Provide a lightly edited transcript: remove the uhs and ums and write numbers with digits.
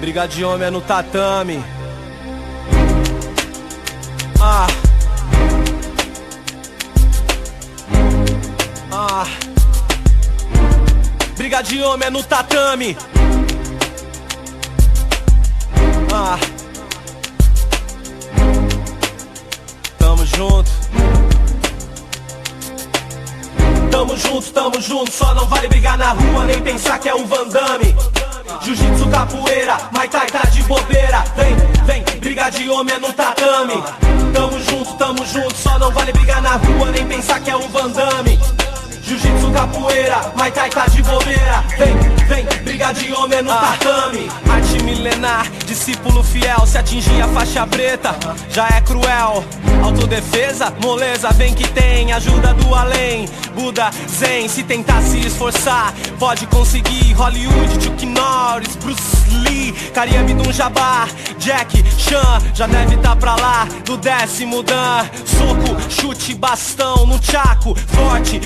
Briga de homem é no tatame. Briga de homem é no tatame. Tamo junto. Tamo junto, só não vale brigar na rua, nem pensar que é um Van Damme. Jiu-jitsu, capoeira, Muay Thai tá de bobeira. Vem, briga de homem é no tatame. Tamo junto, só não vale brigar na rua, nem pensar que é um Van Damme. Jiu-jitsu, capoeira, Muay Thai tá de bobeira. Vem, briga de homem é no tatame. Arte milenar, discípulo fiel, se atingir a faixa preta, já é cruel. Autodefesa, moleza, vem que tem ajuda do além. Buda, Zen, se tentar se esforçar, pode conseguir. Hollywood, Chuck Norris, Bruce Lee, Kareem Abdul-Jabbar, Jack Chan, já deve tá pra lá do 10º dan. Soco, chute, bastão no tchaco, forte.